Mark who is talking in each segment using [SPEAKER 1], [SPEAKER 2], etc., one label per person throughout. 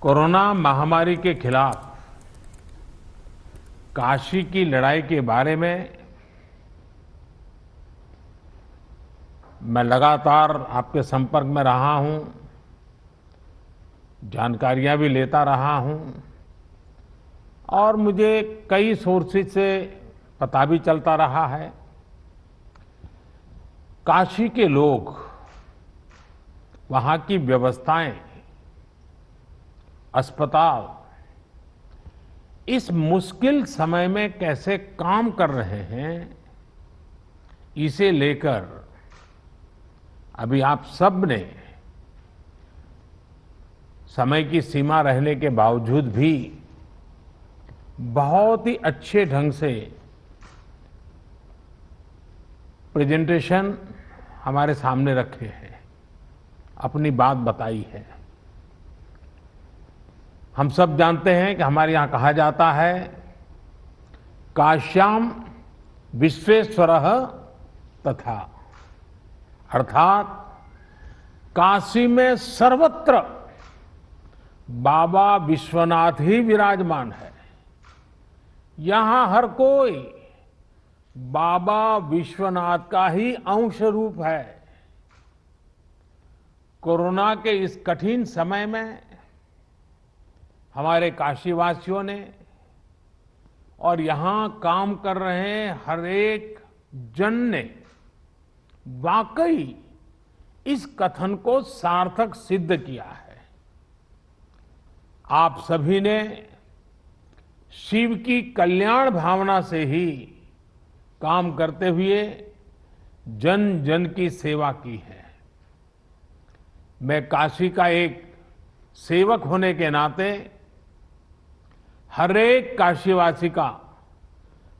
[SPEAKER 1] Corona महामारी के खिलाफ काशी की लड़ाई के बारे में मैं लगातार आपके संपर्क में रहा हूं, जानकारियां भी लेता रहा हूं और मुझे कई सोर्सेज से पता भी चलता रहा है। काशी के लोग, वहां की व्यवस्थाएं, अस्पताल इस मुश्किल समय में कैसे काम कर रहे हैं, इसे लेकर अभी आप सब ने समय की सीमा रहने के बावजूद भी बहुत ही अच्छे ढंग से प्रेजेंटेशन हमारे सामने रखे हैं, अपनी बात बताई है। हम सब जानते हैं कि हमारे यहां कहा जाता है, काश्याम विश्वेश्वरः तथा, अर्थात काशी में सर्वत्र बाबा विश्वनाथ ही विराजमान है। यहां हर कोई बाबा विश्वनाथ का ही अंश रूप है। कोरोना के इस कठिन समय में हमारे काशीवासियों ने और यहां काम कर रहे हर एक जन ने वाकई इस कथन को सार्थक सिद्ध किया है। आप सभी ने शिव की कल्याण भावना से ही काम करते हुए जन जन की सेवा की है। मैं काशी का एक सेवक होने के नाते हर एक काशीवासी का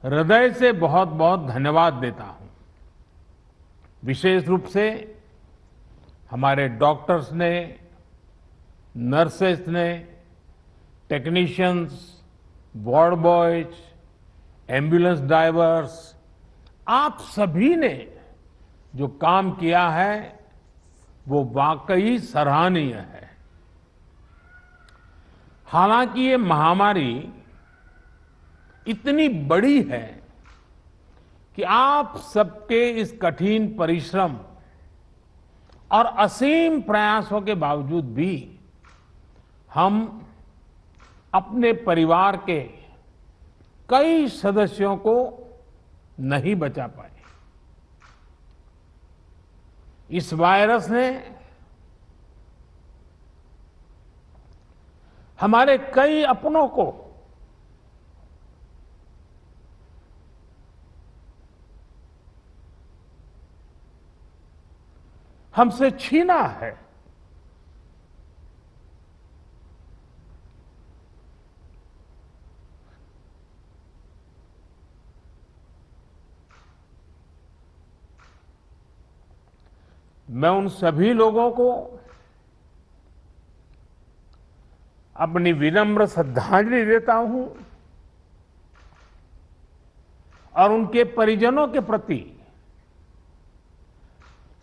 [SPEAKER 1] हृदय से बहुत बहुत धन्यवाद देता हूं। विशेष रूप से हमारे डॉक्टर्स ने, नर्सेस ने, technicians, ward boys, ambulance drivers, आप सभी ने जो काम किया है वो वाकई सराहनीय है। हालांकि ये महामारी इतनी बड़ी है कि आप सबके इस कठिन परिश्रम और असीम प्रयासों के बावजूद भी हम अपने परिवार के कई सदस्यों को नहीं बचा पाए। इस वायरस ने हमारे कई अपनों को हमसे छीना है। मैं उन सभी लोगों को अपनी विनम्र श्रद्धांजलि देता हूं और उनके परिजनों के प्रति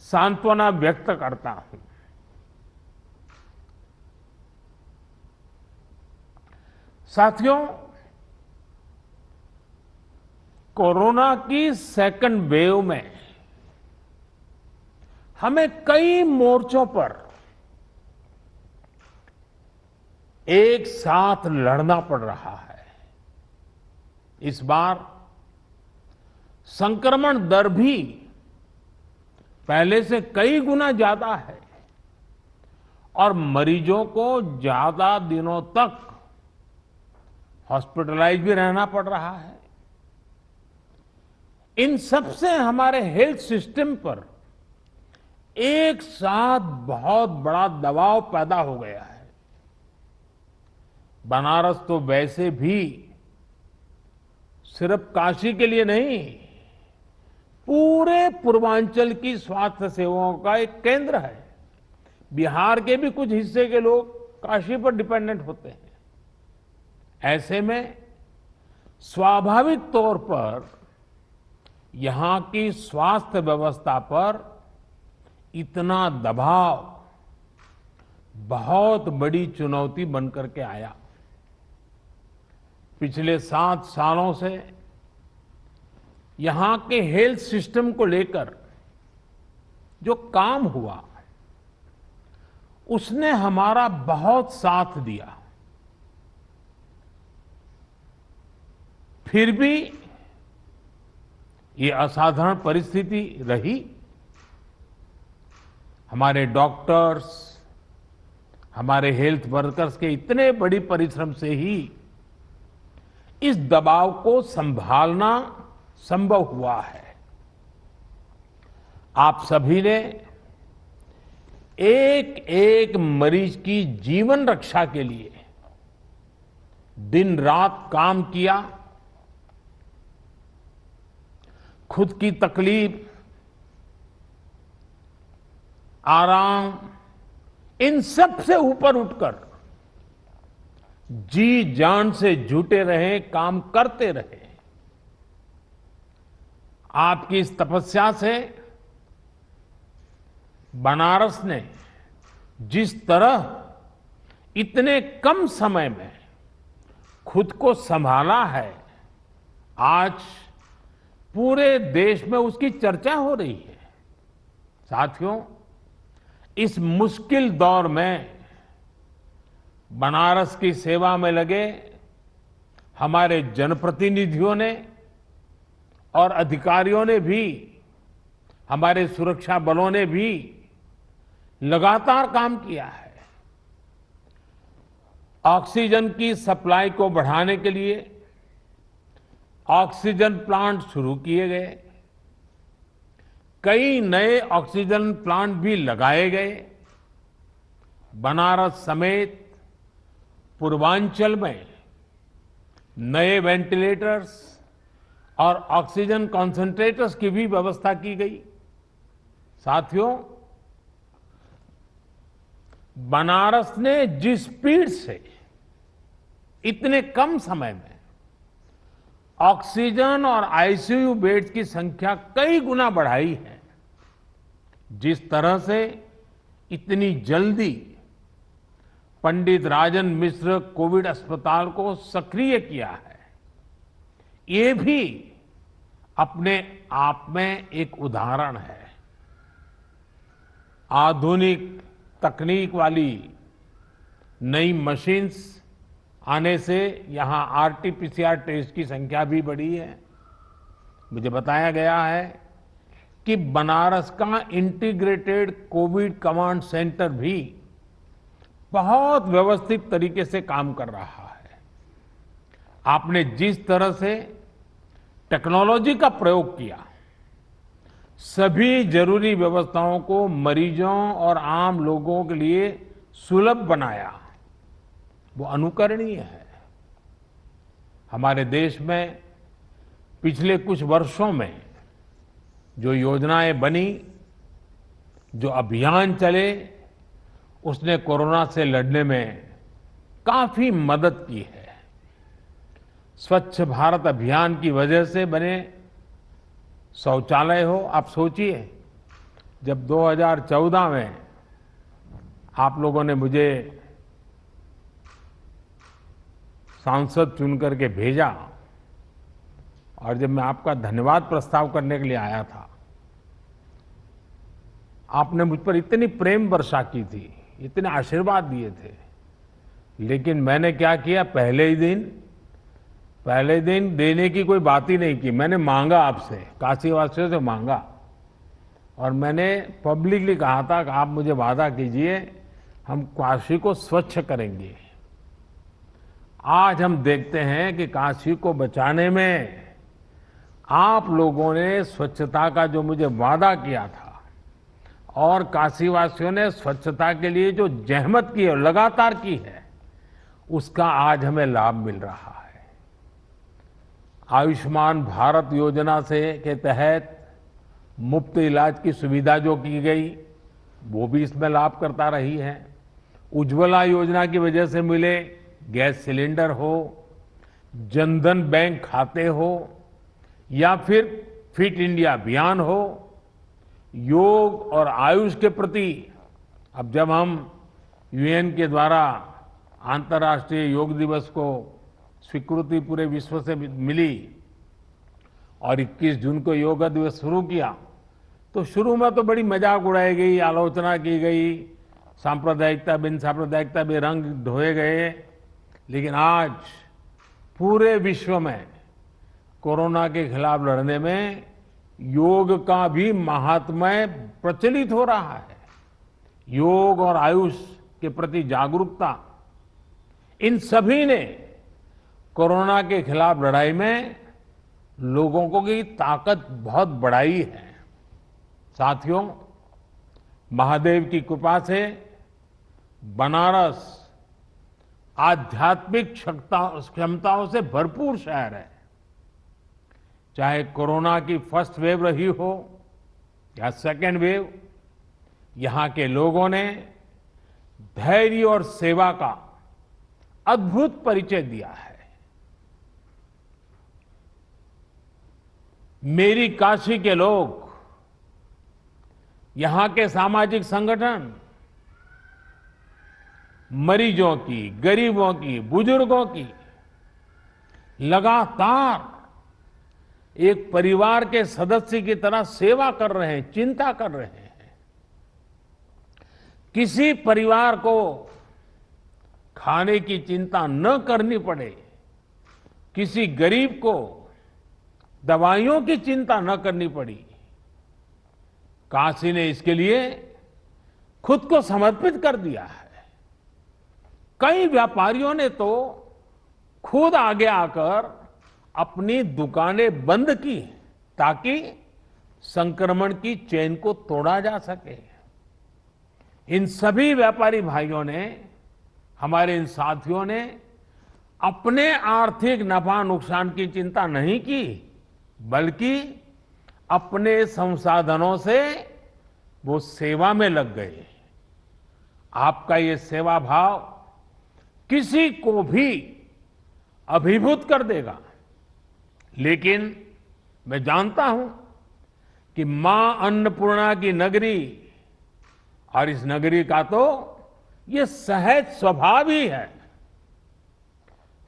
[SPEAKER 1] सांत्वना व्यक्त करता हूं। साथियों, कोरोना की सेकंड वेव में हमें कई मोर्चों पर एक साथ लड़ना पड़ रहा है। इस बार संक्रमण दर भी पहले से कई गुना ज्यादा है और मरीजों को ज्यादा दिनों तक हॉस्पिटलाइज भी रहना पड़ रहा है। इन सब से हमारे हेल्थ सिस्टम पर एक साथ बहुत बड़ा दबाव पैदा हो गया है। बनारस तो वैसे भी सिर्फ काशी के लिए नहीं, पूरे पूर्वांचल की स्वास्थ्य सेवाओं का एक केंद्र है। बिहार के भी कुछ हिस्से के लोग काशी पर डिपेंडेंट होते हैं। ऐसे में स्वाभाविक तौर पर यहां की स्वास्थ्य व्यवस्था पर इतना दबाव बहुत बड़ी चुनौती बनकर के आया। पिछले 7 सालों से यहां के हेल्थ सिस्टम को लेकर जो काम हुआ, उसने हमारा बहुत साथ दिया। फिर भी ये असाधारण परिस्थिति रही। हमारे डॉक्टर्स, हमारे हेल्थ वर्कर्स के इतने बड़ी परिश्रम से ही इस दबाव को संभालना संभव हुआ है। आप सभी ने एक एक मरीज की जीवन रक्षा के लिए दिन रात काम किया। खुद की तकलीफ, आराम, इन सब से ऊपर उठकर जी जान से जुटे रहे, काम करते रहे। आपकी इस तपस्या से बनारस ने जिस तरह इतने कम समय में खुद को संभाला है, आज पूरे देश में उसकी चर्चा हो रही है। साथियों, इस मुश्किल दौर में बनारस की सेवा में लगे हमारे जनप्रतिनिधियों ने और अधिकारियों ने भी, हमारे सुरक्षा बलों ने भी लगातार काम किया है। ऑक्सीजन की सप्लाई को बढ़ाने के लिए ऑक्सीजन प्लांट शुरू किए गए, कई नए ऑक्सीजन प्लांट भी लगाए गए। बनारस समेत पूर्वांचल में नए वेंटिलेटर्स और ऑक्सीजन कॉन्सेंट्रेटर्स की भी व्यवस्था की गई। साथियों, बनारस ने जिस स्पीड से इतने कम समय में ऑक्सीजन और आईसीयू बेड्स की संख्या कई गुना बढ़ाई है, जिस तरह से इतनी जल्दी पंडित राजन मिश्र कोविड अस्पताल को सक्रिय किया है, ये भी अपने आप में एक उदाहरण है। आधुनिक तकनीक वाली नई मशीन्स आने से यहां आरटीपीसीआर टेस्ट की संख्या भी बढ़ी है। मुझे बताया गया है कि बनारस का इंटीग्रेटेड कोविड कमांड सेंटर भी बहुत व्यवस्थित तरीके से काम कर रहा है। आपने जिस तरह से टेक्नोलॉजी का प्रयोग किया, सभी जरूरी व्यवस्थाओं को मरीजों और आम लोगों के लिए सुलभ बनाया, वो अनुकरणीय है। हमारे देश में पिछले कुछ वर्षों में जो योजनाएं बनी, जो अभियान चले, उसने कोरोना से लड़ने में काफी मदद की है। स्वच्छ भारत अभियान की वजह से बने शौचालय हो, आप सोचिए, जब 2014 में आप लोगों ने मुझे सांसद चुन करके भेजा और जब मैं आपका धन्यवाद प्रस्ताव करने के लिए आया था, आपने मुझ पर इतनी प्रेम वर्षा की थी, इतने आशीर्वाद दिए थे, लेकिन मैंने क्या किया, पहले दिन देने की कोई बात ही नहीं की। मैंने मांगा, आपसे, काशीवासियों से मांगा, और मैंने पब्लिकली कहा था कि आप मुझे वादा कीजिए, हम काशी को स्वच्छ करेंगे। आज हम देखते हैं कि काशी को बचाने में आप लोगों ने स्वच्छता का जो मुझे वादा किया था और काशीवासियों ने स्वच्छता के लिए जो जहमत की है, लगातार की है, उसका आज हमें लाभ मिल रहा है। आयुष्मान भारत योजना से के तहत मुफ्त इलाज की सुविधा जो की गई, वो भी इसमें लाभ करता रही है। उज्ज्वला योजना की वजह से मिले गैस सिलेंडर हो, जनधन बैंक खाते हो, या फिर फिट इंडिया अभियान हो, योग और आयुष के प्रति अब जब हम यूएन के द्वारा अंतर्राष्ट्रीय योग दिवस को स्वीकृति पूरे विश्व से मिली और 21 जून को योग दिवस शुरू किया, तो शुरू में तो बड़ी मजाक उड़ाई गई, आलोचना की गई, सांप्रदायिकता बिन सांप्रदायिकता में रंग ढोए गए। लेकिन आज पूरे विश्व में कोरोना के खिलाफ लड़ने में योग का भी महात्म्य प्रचलित हो रहा है। योग और आयुष के प्रति जागरूकता, इन सभी ने कोरोना के खिलाफ लड़ाई में लोगों को की ताकत बहुत बढ़ाई है। साथियों, महादेव की कृपा से बनारस आध्यात्मिक क्षमताओं से भरपूर शहर है। चाहे कोरोना की फर्स्ट वेव रही हो या सेकेंड वेव, यहां के लोगों ने धैर्य और सेवा का अद्भुत परिचय दिया है। मेरी काशी के लोग, यहां के सामाजिक संगठन मरीजों की, गरीबों की, बुजुर्गों की लगातार एक परिवार के सदस्य की तरह सेवा कर रहे हैं, चिंता कर रहे हैं। किसी परिवार को खाने की चिंता न करनी पड़े, किसी गरीब को दवाइयों की चिंता न करनी पड़ी, काशी ने इसके लिए खुद को समर्पित कर दिया है। कई व्यापारियों ने तो खुद आगे आकर अपनी दुकानें बंद की ताकि संक्रमण की चेन को तोड़ा जा सके। इन सभी व्यापारी भाइयों ने, हमारे इन साथियों ने अपने आर्थिक नफा नुकसान की चिंता नहीं की, बल्कि अपने संसाधनों से वो सेवा में लग गए। आपका ये सेवा भाव किसी को भी अभिभूत कर देगा। लेकिन मैं जानता हूं कि मां अन्नपूर्णा की नगरी, और इस नगरी का तो ये सहज स्वभाव ही है।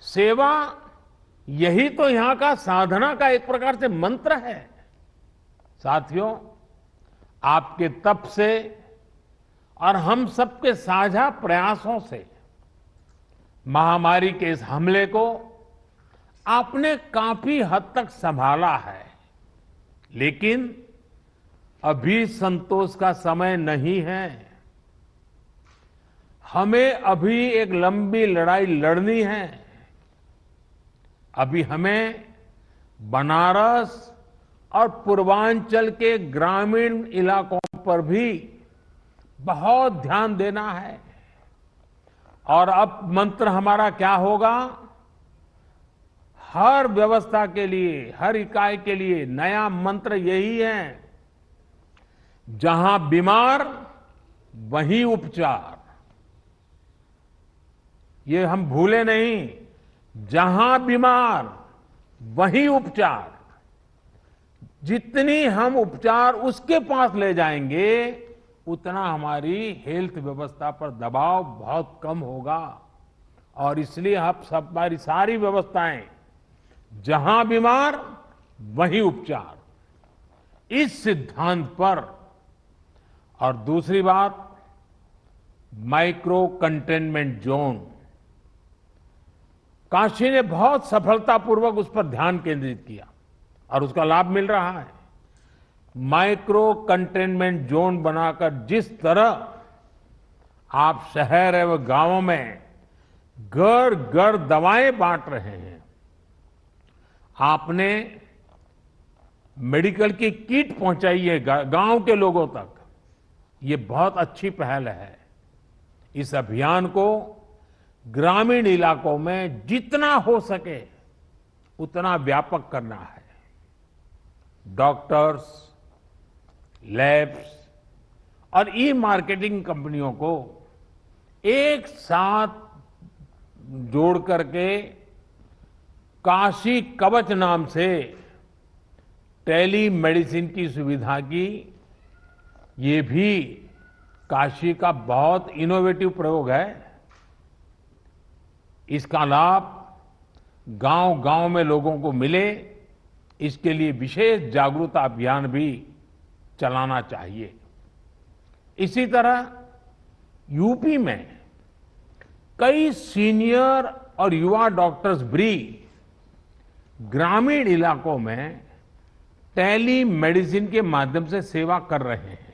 [SPEAKER 1] सेवा यही तो यहां का साधना का एक प्रकार से मंत्र है। साथियों, आपके तप से और हम सबके साझा प्रयासों से महामारी के इस हमले को आपने काफी हद तक संभाला है। लेकिन अभी संतोष का समय नहीं है। हमें अभी एक लंबी लड़ाई लड़नी है। अभी हमें बनारस और पूर्वांचल के ग्रामीण इलाकों पर भी बहुत ध्यान देना है। और अब मंत्र हमारा क्या होगा? हर व्यवस्था के लिए, हर इकाई के लिए नया मंत्र यही है, जहां बीमार वहीं उपचार। ये हम भूले नहीं, जहां बीमार वहीं उपचार। जितनी हम उपचार उसके पास ले जाएंगे, उतना हमारी हेल्थ व्यवस्था पर दबाव बहुत कम होगा। और इसलिए अब हमारी सारी व्यवस्थाएं, जहां बीमार वहीं उपचार, इस सिद्धांत पर। और दूसरी बात, माइक्रो कंटेनमेंट जोन, काशी ने बहुत सफलतापूर्वक उस पर ध्यान केंद्रित किया और उसका लाभ मिल रहा है। माइक्रो कंटेनमेंट जोन बनाकर जिस तरह आप शहर एवं गांवों में घर घर दवाएं बांट रहे हैं, आपने मेडिकल की किट पहुंचाई है गांव के लोगों तक, ये बहुत अच्छी पहल है। इस अभियान को ग्रामीण इलाकों में जितना हो सके उतना व्यापक करना है। डॉक्टर्स, लैब्स और ई मार्केटिंग कंपनियों को एक साथ जोड़ करके काशी कवच नाम से टेली मेडिसिन की सुविधा की ये भी काशी का बहुत इनोवेटिव प्रयोग है। इसका लाभ गांव-गांव में लोगों को मिले, इसके लिए विशेष जागरूकता अभियान भी चलाना चाहिए। इसी तरह यूपी में कई सीनियर और युवा डॉक्टर्स भी ग्रामीण इलाकों में टेली मेडिसिन के माध्यम से सेवा कर रहे हैं।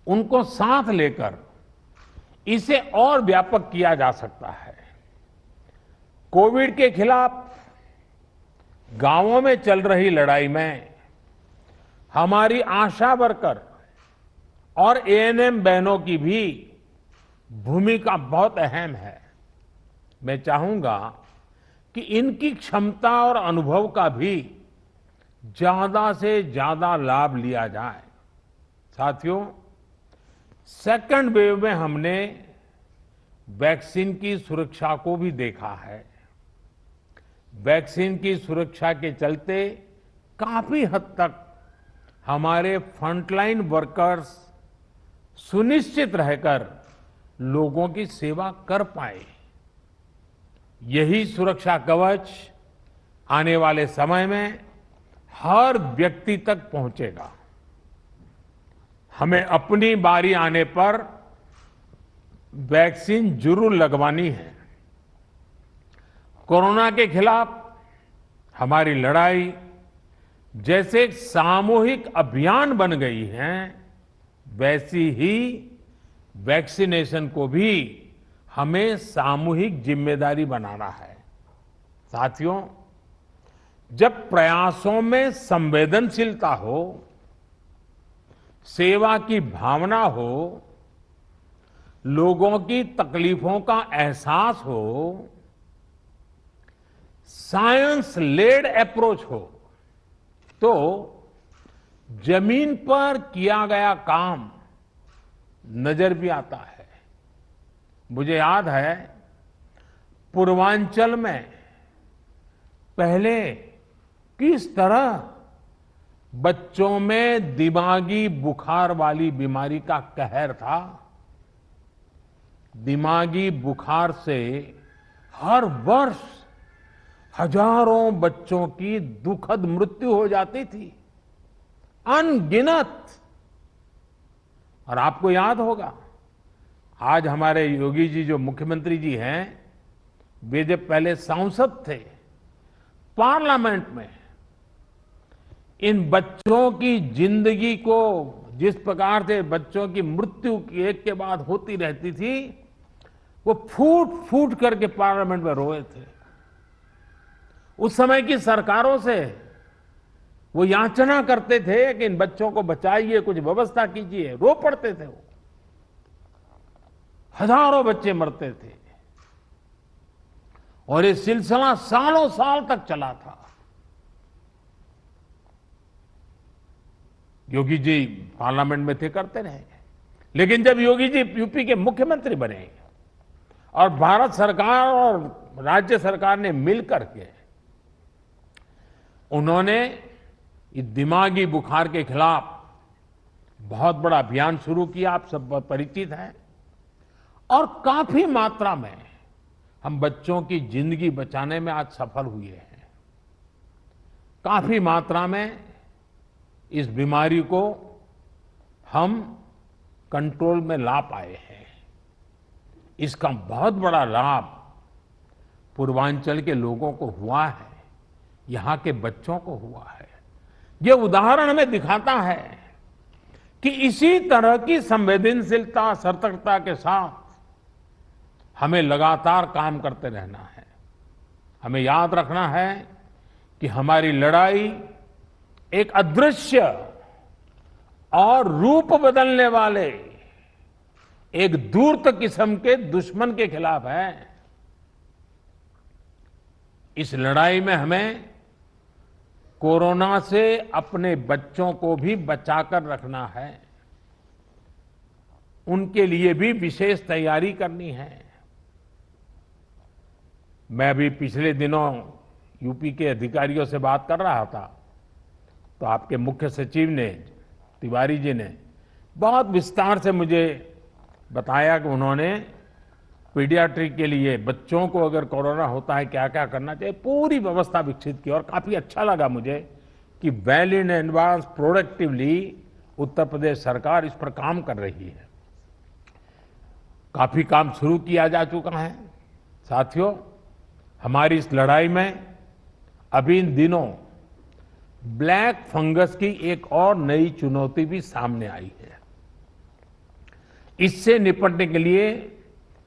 [SPEAKER 1] उनको साथ लेकर इसे और व्यापक किया जा सकता है। कोविड के खिलाफ गांवों में चल रही लड़ाई में हमारी आशा वर्कर और एएनएम बहनों की भी भूमिका बहुत अहम है। मैं चाहूंगा कि इनकी क्षमता और अनुभव का भी ज्यादा से ज्यादा लाभ लिया जाए। साथियों, सेकंड वेव में हमने वैक्सीन की सुरक्षा को भी देखा है। वैक्सीन की सुरक्षा के चलते काफी हद तक हमारे फ्रंटलाइन वर्कर्स सुनिश्चित रहकर लोगों की सेवा कर पाए। यही सुरक्षा कवच आने वाले समय में हर व्यक्ति तक पहुंचेगा। हमें अपनी बारी आने पर वैक्सीन जरूर लगवानी है। कोरोना के खिलाफ हमारी लड़ाई जैसे एक सामूहिक अभियान बन गई है, वैसी ही वैक्सीनेशन को भी हमें सामूहिक जिम्मेदारी बनाना है। साथियों, जब प्रयासों में संवेदनशीलता हो, सेवा की भावना हो, लोगों की तकलीफों का एहसास हो, साइंस लेड अप्रोच हो, तो जमीन पर किया गया काम नजर भी आता है। मुझे याद है, पूर्वांचल में पहले किस तरह बच्चों में दिमागी बुखार वाली बीमारी का कहर था। दिमागी बुखार से हर वर्ष हजारों बच्चों की दुखद मृत्यु हो जाती थी, अनगिनत। और आपको याद होगा, आज हमारे योगी जी जो मुख्यमंत्री जी हैं, वे जब पहले सांसद थे, पार्लियामेंट में इन बच्चों की जिंदगी को जिस प्रकार से बच्चों की मृत्यु एक के बाद होती रहती थी, वो फूट फूट करके पार्लियामेंट में रोए थे। उस समय की सरकारों से वो याचना करते थे कि इन बच्चों को बचाइए, कुछ व्यवस्था कीजिए, रो पड़ते थे वो। हजारों बच्चे मरते थे और ये सिलसिला सालों साल तक चला था। योगी जी पार्लियामेंट में थे, करते रहे। लेकिन जब योगी जी यूपी के मुख्यमंत्री बने और भारत सरकार और राज्य सरकार ने मिलकर के उन्होंने इस दिमागी बुखार के खिलाफ बहुत बड़ा अभियान शुरू किया, आप सब बहुत परिचित हैं। और काफी मात्रा में हम बच्चों की जिंदगी बचाने में आज सफल हुए हैं। काफी मात्रा में इस बीमारी को हम कंट्रोल में ला पाए हैं। इसका बहुत बड़ा लाभ पूर्वांचल के लोगों को हुआ है, यहां के बच्चों को हुआ है। यह उदाहरण हमें दिखाता है कि इसी तरह की संवेदनशीलता, सतर्कता के साथ हमें लगातार काम करते रहना है। हमें याद रखना है कि हमारी लड़ाई एक अदृश्य और रूप बदलने वाले एक धूर्त किस्म के दुश्मन के खिलाफ है। इस लड़ाई में हमें कोरोना से अपने बच्चों को भी बचाकर रखना है। उनके लिए भी विशेष तैयारी करनी है। मैं अभी पिछले दिनों यूपी के अधिकारियों से बात कर रहा था, तो आपके मुख्य सचिव ने तिवारी जी ने बहुत विस्तार से मुझे बताया कि उन्होंने पीडियाट्रिक के लिए बच्चों को अगर कोरोना होता है क्या क्या करना चाहिए, पूरी व्यवस्था विकसित की। और काफी अच्छा लगा मुझे कि well in advance productively Uttar Pradesh सरकार इस पर काम कर रही है। काफी काम शुरू किया जा चुका है। साथियों, हमारी इस लड़ाई में अभी इन दिनों ब्लैक फंगस की एक और नई चुनौती भी सामने आई है। इससे निपटने के लिए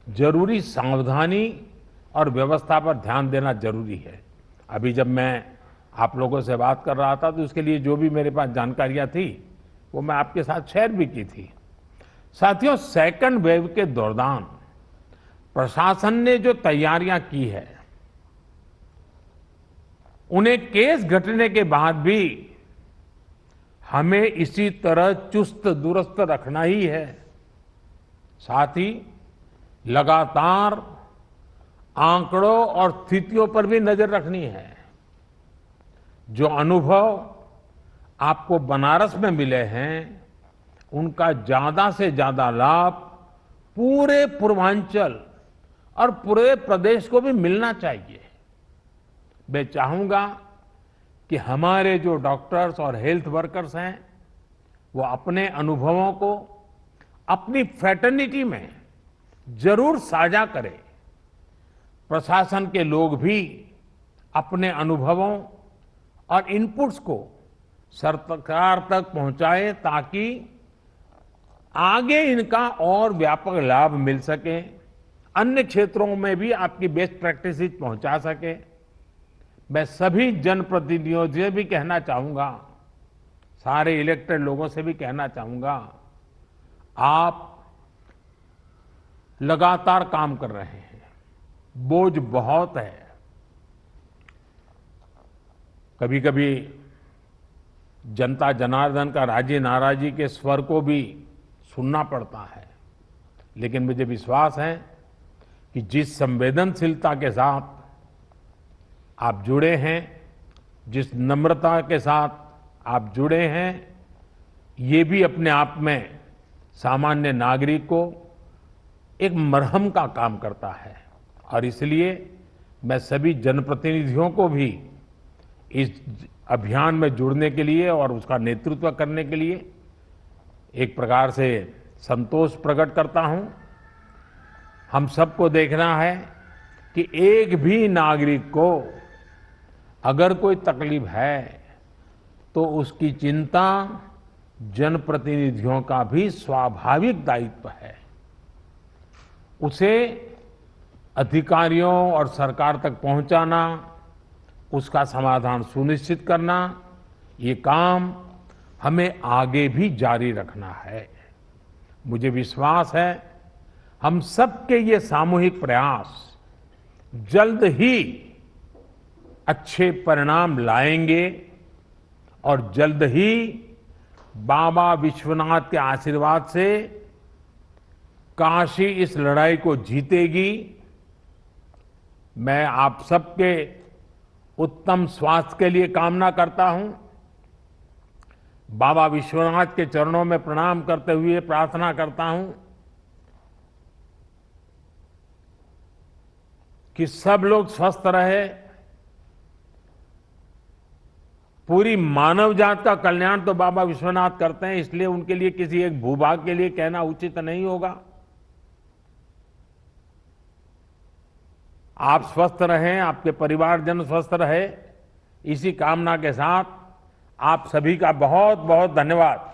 [SPEAKER 1] जरूरी सावधानी और व्यवस्था पर ध्यान देना जरूरी है। अभी जब मैं आप लोगों से बात कर रहा था तो उसके लिए जो भी मेरे पास जानकारियां थी वो मैं आपके साथ शेयर भी की थी। साथियों, सेकंड वेव के दौरान प्रशासन ने जो तैयारियां की है, उन्हें केस घटने के बाद भी हमें इसी तरह चुस्त दुरुस्त रखना ही है। साथ ही लगातार आंकड़ों और स्थितियों पर भी नजर रखनी है। जो अनुभव आपको बनारस में मिले हैं, उनका ज्यादा से ज्यादा लाभ पूरे पूर्वांचल और पूरे प्रदेश को भी मिलना चाहिए। मैं चाहूंगा कि हमारे जो डॉक्टर्स और हेल्थ वर्कर्स हैं, वो अपने अनुभवों को अपनी फ्रेटर्निटी में जरूर साझा करें। प्रशासन के लोग भी अपने अनुभवों और इनपुट्स को सरकार तक पहुंचाए ताकि आगे इनका और व्यापक लाभ मिल सके, अन्य क्षेत्रों में भी आपकी बेस्ट प्रैक्टिसेस पहुंचा सके। मैं सभी जनप्रतिनिधियों से भी कहना चाहूंगा, सारे इलेक्टेड लोगों से भी कहना चाहूंगा, आप लगातार काम कर रहे हैं, बोझ बहुत है। कभी कभी जनता जनार्दन का राजी नाराजी के स्वर को भी सुनना पड़ता है, लेकिन मुझे विश्वास है कि जिस संवेदनशीलता के साथ आप जुड़े हैं, जिस नम्रता के साथ आप जुड़े हैं, ये भी अपने आप में सामान्य नागरिक को एक मरहम का काम करता है। और इसलिए मैं सभी जनप्रतिनिधियों को भी इस अभियान में जुड़ने के लिए और उसका नेतृत्व करने के लिए एक प्रकार से संतोष प्रकट करता हूं। हम सबको देखना है कि एक भी नागरिक को अगर कोई तकलीफ है तो उसकी चिंता जनप्रतिनिधियों का भी स्वाभाविक दायित्व है। उसे अधिकारियों और सरकार तक पहुंचाना, उसका समाधान सुनिश्चित करना, ये काम हमें आगे भी जारी रखना है। मुझे विश्वास है हम सबके ये सामूहिक प्रयास जल्द ही अच्छे परिणाम लाएंगे और जल्द ही बाबा विश्वनाथ के आशीर्वाद से काशी इस लड़ाई को जीतेगी। मैं आप सबके उत्तम स्वास्थ्य के लिए कामना करता हूं। बाबा विश्वनाथ के चरणों में प्रणाम करते हुए प्रार्थना करता हूं कि सब लोग स्वस्थ रहे। पूरी मानव जात का कल्याण तो बाबा विश्वनाथ करते हैं, इसलिए उनके लिए किसी एक भूभाग के लिए कहना उचित नहीं होगा। आप स्वस्थ रहें, आपके परिवारजन स्वस्थ रहे, इसी कामना के साथ आप सभी का बहुत बहुत धन्यवाद।